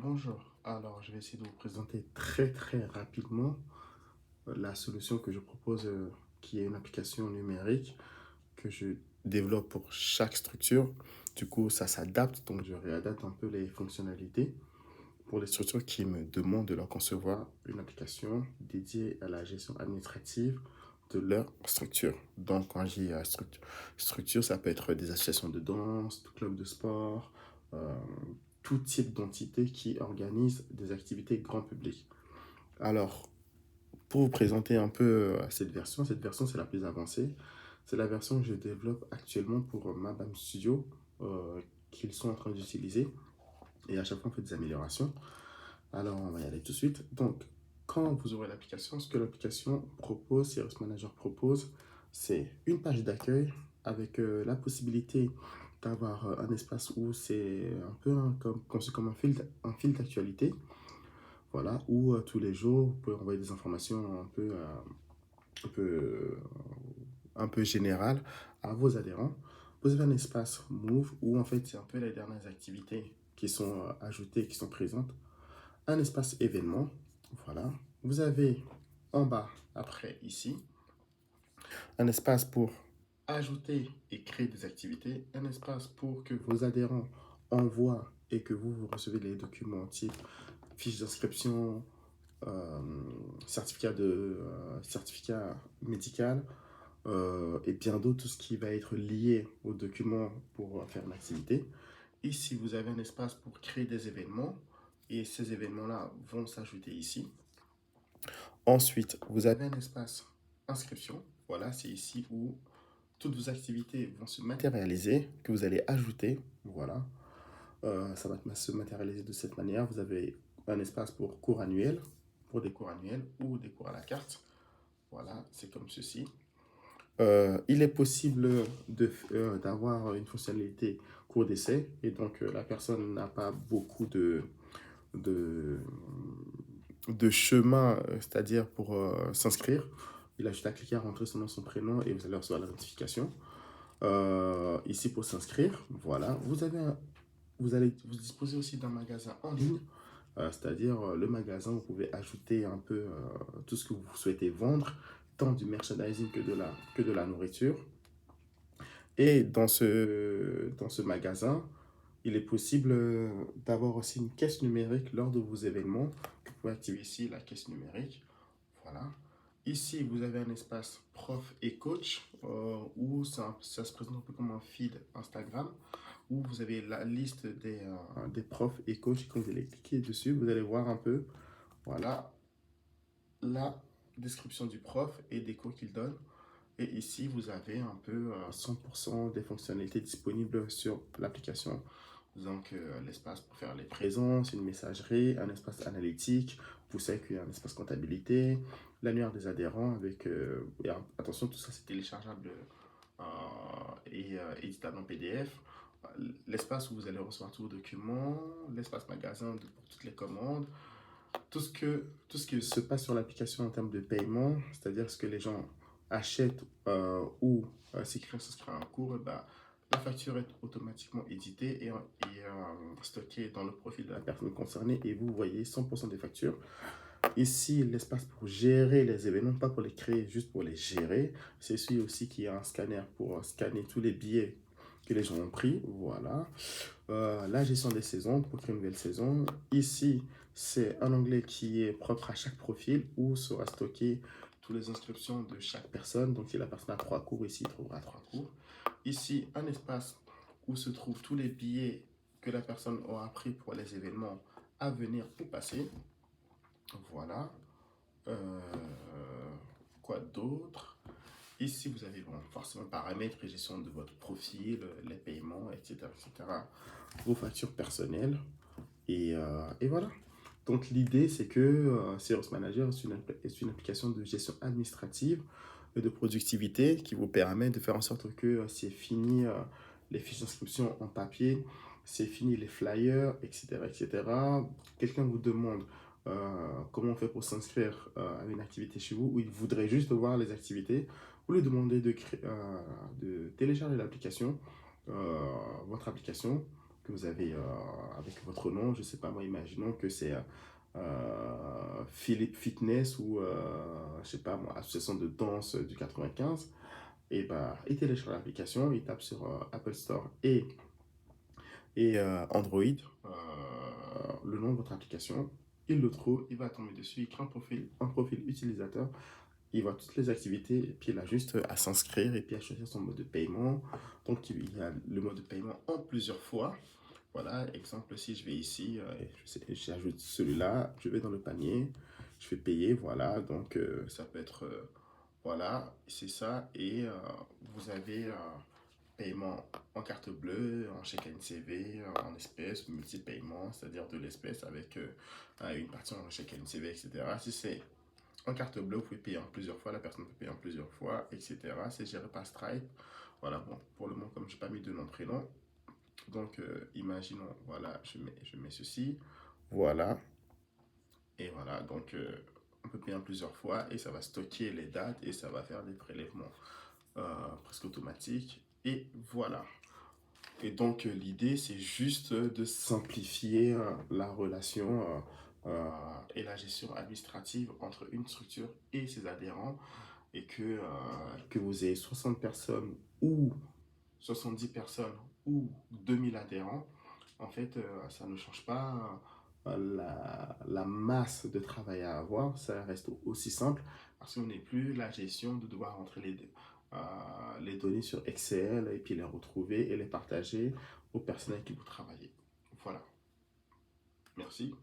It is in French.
Bonjour, alors je vais essayer de vous présenter très rapidement la solution que je propose, qui est une application numérique que je développe pour chaque structure. Du coup, ça s'adapte, donc je réadapte un peu les fonctionnalités pour les structures qui me demandent de leur concevoir une application dédiée à la gestion administrative de leur structure. Donc, quand j'ai structure, ça peut être des associations de danse, de clubs de sport, euh, tout type d'entité qui organise des activités grand public. Alors, pour vous présenter un peu cette version c'est la plus avancée. C'est la version que je développe actuellement pour Mabam Studio, qu'ils sont en train d'utiliser. Et à chaque fois, on fait des améliorations. Alors, on va y aller tout de suite. Donc, quand vous aurez l'application, ce que l'application propose, Service Manager propose, c'est une page d'accueil avec la possibilité d'avoir un espace où c'est un peu conçu comme un fil d'actualité. Voilà, où tous les jours, vous pouvez envoyer des informations un peu, euh, un peu générales à vos adhérents. Vous avez un espace Move où en fait, c'est un peu les dernières activités qui sont ajoutées, qui sont présentes. Un espace événement, voilà. Vous avez en bas, après ici, un espace pour ajouter et créer des activités, un espace pour que vos adhérents envoient et que vous recevez les documents type fiche d'inscription, euh, certificat médical et bien d'autres, tout ce qui va être lié aux documents pour faire une activité. Ici, vous avez un espace pour créer des événements et ces événements-là vont s'ajouter ici. Ensuite, vous avez un espace inscription. Voilà, c'est ici où toutes vos activités vont se matérialiser, que vous allez ajouter. Voilà, ça va se matérialiser de cette manière. Vous avez un espace pour cours annuels, pour des cours annuels ou des cours à la carte. Voilà, c'est comme ceci. Il est possible d'avoir une fonctionnalité cours d'essai et donc la personne n'a pas beaucoup de, de chemin, c'est-à-dire pour s'inscrire. Il a juste à cliquer à rentrer son nom, son prénom et vous allez recevoir la notification. Ici pour s'inscrire, voilà. Vous allez vous disposer aussi d'un magasin en ligne, c'est-à-dire le magasin, vous pouvez ajouter un peu tout ce que vous souhaitez vendre, tant du merchandising que de la nourriture. Et dans ce magasin, il est possible d'avoir aussi une caisse numérique lors de vos événements. Vous pouvez activer ici la caisse numérique. Voilà. Ici, vous avez un espace prof et coach où ça se présente un peu comme un feed Instagram où vous avez la liste des profs et coachs. Quand vous allez cliquer dessus, vous allez voir un peu, voilà, la description du prof et des cours qu'il donne. Et ici, vous avez un peu 100% des fonctionnalités disponibles sur l'application. Donc, l'espace pour faire les présences, une messagerie, un espace analytique, vous savez qu'il y a un espace comptabilité, l'annuaire des adhérents avec, et attention, tout ça c'est téléchargeable et éditable en PDF. L'espace où vous allez recevoir tous vos documents, l'espace magasin pour toutes les commandes, tout ce qui se passe sur l'application en termes de paiement, c'est-à-dire ce que les gens achètent ou si quelqu'un s'inscrit à un cours, bah, la facture est automatiquement éditée stockée dans le profil de la personne concernée et vous voyez 100% des factures. Ici, l'espace pour gérer les événements, pas pour les créer, juste pour les gérer. C'est celui aussi qui a un scanner pour scanner tous les billets que les gens ont pris. Voilà. La gestion des saisons pour créer une nouvelle saison. Ici, c'est un onglet qui est propre à chaque profil où sera stocké toutes les inscriptions de chaque personne. Donc, si la personne a 3 cours, ici, il trouvera 3 cours. Ici, un espace où se trouvent tous les billets que la personne aura pris pour les événements à venir ou passer. Voilà. Euh, quoi d'autre? Ici, vous avez bon, forcément paramètres et gestion de votre profil, les paiements, etc., etc. Vos factures personnelles. Et voilà. Donc, l'idée, c'est que Sales Manager est une application de gestion administrative et de productivité qui vous permet de faire en sorte que c'est fini les fiches d'inscription en papier, c'est fini les flyers, etc., etc. Quelqu'un vous demande comment on fait pour s'inscrire à une activité chez vous, ou il voudrait juste voir les activités, vous lui demandez de télécharger l'application, votre application, que vous avez avec votre nom. Je ne sais pas, moi, imaginons que c'est Philippe Fitness ou, je sais pas, moi, association de danse du 95. Et bah, il télécharge l'application, il tape sur Apple Store et Android le nom de votre application. Il le trouve, il va tomber dessus, il crée un profil utilisateur, il voit toutes les activités, et puis il a juste à s'inscrire et puis à choisir son mode de paiement. Donc il y a le mode de paiement en plusieurs fois. Voilà, exemple, si je vais ici, j'ajoute celui-là, je vais dans le panier, je fais payer, voilà, donc ça peut être, voilà, c'est ça, et vous avez paiement en carte bleue, en chèque NCV, en espèces, multi-paiement, c'est-à-dire de l'espèce avec une partie en chèque NCV, etc. Si c'est en carte bleue, vous pouvez payer en plusieurs fois, la personne peut payer en plusieurs fois, etc. C'est géré par Stripe. Voilà, bon, pour le moment, comme je n'ai pas mis de nom, prénom, donc imaginons, voilà, je mets ceci, voilà, et voilà, donc on peut payer en plusieurs fois et ça va stocker les dates et ça va faire des prélèvements presque automatiques. Et voilà. Et donc, l'idée, c'est juste de simplifier la relation et la gestion administrative entre une structure et ses adhérents et que vous ayez 60 personnes ou 70 personnes ou 2000 adhérents, en fait, ça ne change pas la masse de travail à avoir, ça reste aussi simple parce qu'on n'est plus la gestion de devoir rentrer les données sur Excel et puis les retrouver et les partager aux personnes avec qui vous travaillez. Voilà. Merci.